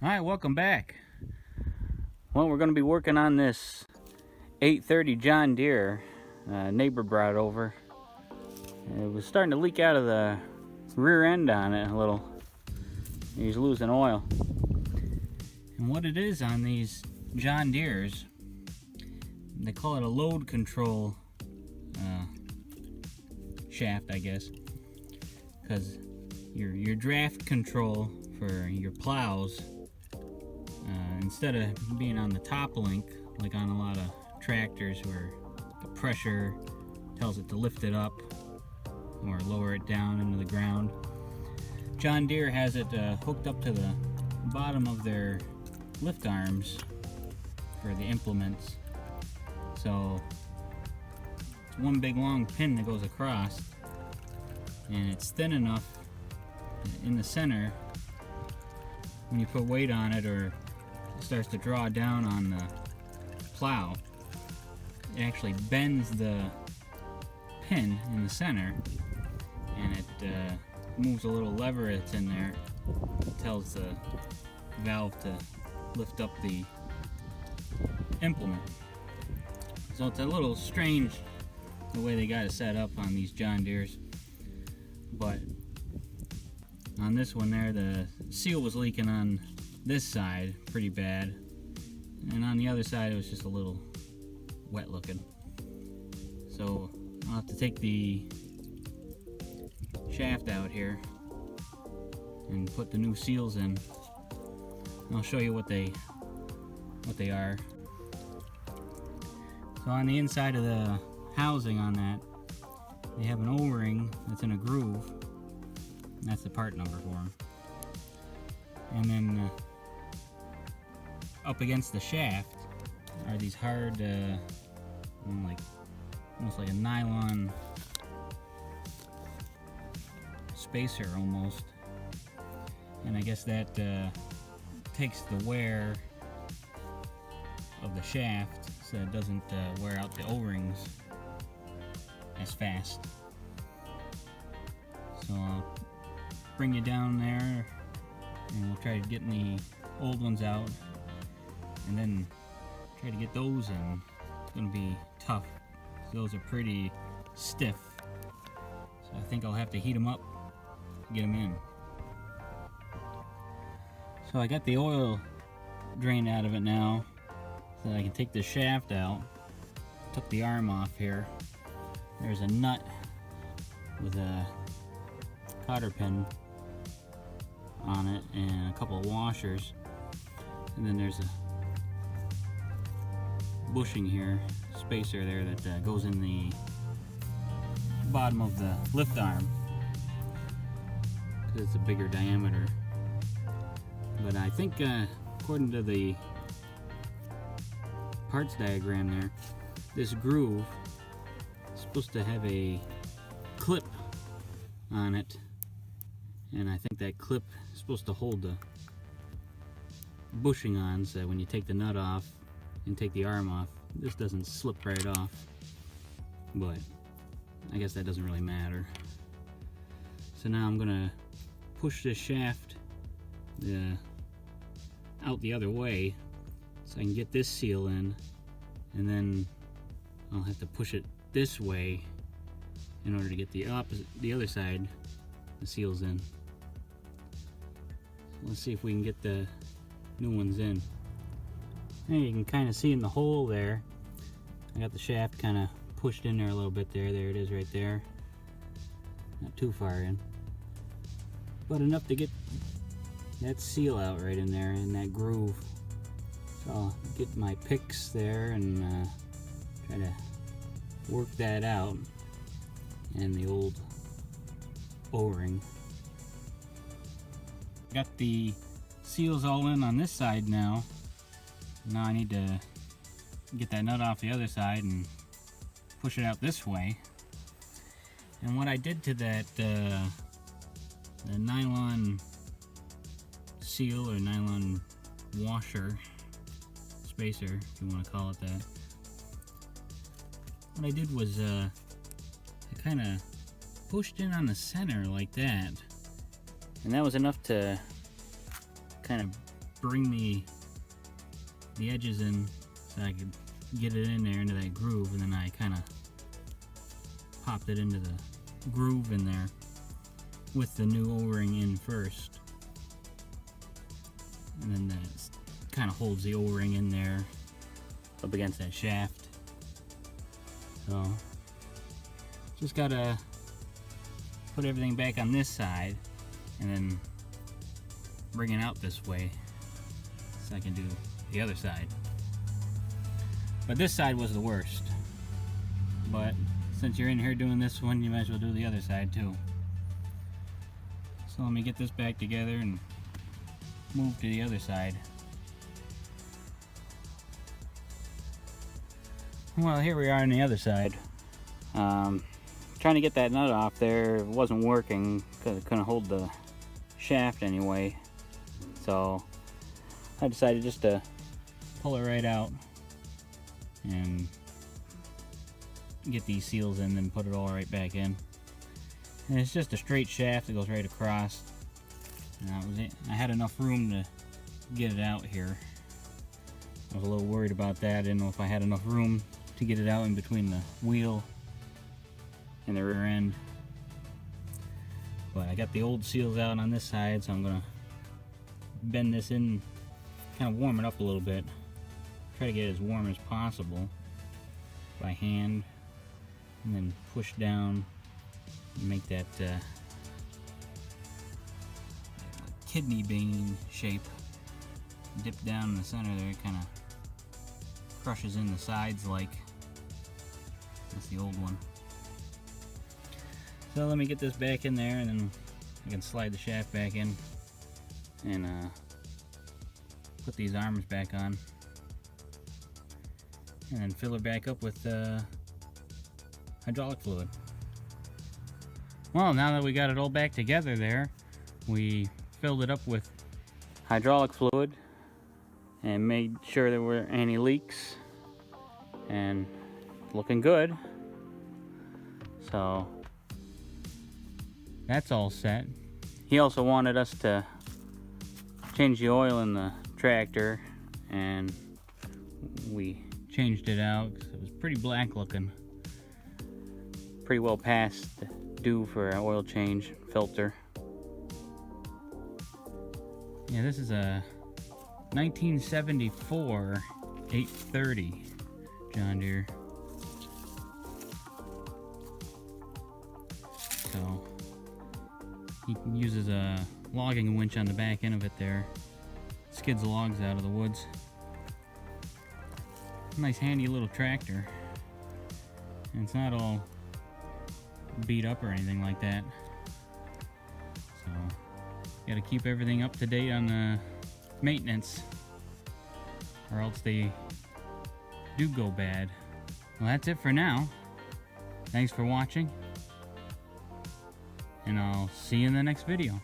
Alright, welcome back. Well, we're going to be working on this 830 John Deere. Neighbor brought it over. It was starting to leak out of the rear end on it a little. He's losing oil. And what it is on these John Deeres, they call it a load control shaft, I guess, because your draft control for your plows, instead of being on the top link like on a lot of tractors where the pressure tells it to lift it up or lower it down into the ground, John Deere has it hooked up to the bottom of their lift arms for the implements. So it's one big long pin that goes across, and it's thin enough in the center when you put weight on it or it starts to draw down on the plow. It actually bends the pin in the center, and it moves a little lever that's in there. It tells the valve to lift up the implement. So it's a little strange the way they got it set up on these John Deeres, but on this one there, the seal was leaking on this side pretty bad, and on the other side it was just a little wet looking. So I'll have to take the shaft out here and put the new seals in. I'll show you what they are. So on the inside of the housing on that, they have an O-ring that's in a groove. That's the part number for them. And then up against the shaft are these hard, like almost like a nylon spacer almost. And I guess that takes the wear of the shaft so it doesn't wear out the O-rings as fast. So I'll bring you down there and we'll try to get the old ones out and then try to get those in. It's going to be tough. Those are pretty stiff, so I think I'll have to heat them up to get them in. So I got the oil drained out of it now so that I can take the shaft out. Took the arm off here. There's a nut with a cotter pin on it and a couple of washers, and then there's a bushing here, spacer there that goes in the bottom of the lift arm because it's a bigger diameter. But I think according to the parts diagram there, this groove is supposed to have a clip on it, and I think that clip is supposed to hold the bushing on, so that when you take the nut off and take the arm off, this doesn't slip right off. But I guess that doesn't really matter. So now I'm gonna push this shaft out the other way so I can get this seal in, and then I'll have to push it this way in order to get the other side, the seals in. Let's see if we can get the new ones in. And you can kind of see in the hole there, I got the shaft kind of pushed in there a little bit there. There it is right there. Not too far in, but enough to get that seal out right in there in that groove. So I'll get my picks there and try to work that out, and the old O-ring. Got the seals all in on this side now. Now I need to get that nut off the other side and push it out this way. And what I did to that the nylon seal or nylon washer, spacer if you want to call it that, what I did was I kind of pushed in on the center like that, and that was enough to kind of bring the edges in so I could get it in there into that groove, and then I kind of popped it into the groove in there with the new O-ring in first, and then that kind of holds the O-ring in there up against that shaft. So just gotta put everything back on this side and then bring it out this way so I can do the other side. But this side was the worst, but since you're in here doing this one, you might as well do the other side too. So let me get this back together and move to the other side. Well, here we are on the other side. Trying to get that nut off there, it wasn't working because it couldn't hold the shaft anyway. So I decided just to pull it right out and get these seals in, then put it all right back in. And it's just a straight shaft that goes right across. And that was it. I had enough room to get it out here. I was a little worried about that. I didn't know if I had enough room to get it out in between the wheel and the rear end. But I got the old seals out on this side, so I'm gonna bend this in, kind of warm it up a little bit. Try to get it as warm as possible by hand, and then push down and make that kidney bean shape. Dip down in the center there, it kind of crushes in the sides like. That's the old one. So let me get this back in there, and then I can slide the shaft back in and put these arms back on, and then fill it back up with hydraulic fluid. Well, now that we got it all back together there, we filled it up with hydraulic fluid and made sure there weren't any leaks, and looking good. So that's all set. He also wanted us to change the oil in the tractor, and we changed it out because it was pretty black looking. Pretty well past due for an oil change filter. Yeah, this is a 1974 830 John Deere. So he uses a logging winch on the back end of it there. Skids the logs out of the woods. Nice handy little tractor. And it's not all beat up or anything like that. So gotta keep everything up to date on the maintenance, or else they do go bad. Well, that's it for now. Thanks for watching, and I'll see you in the next video.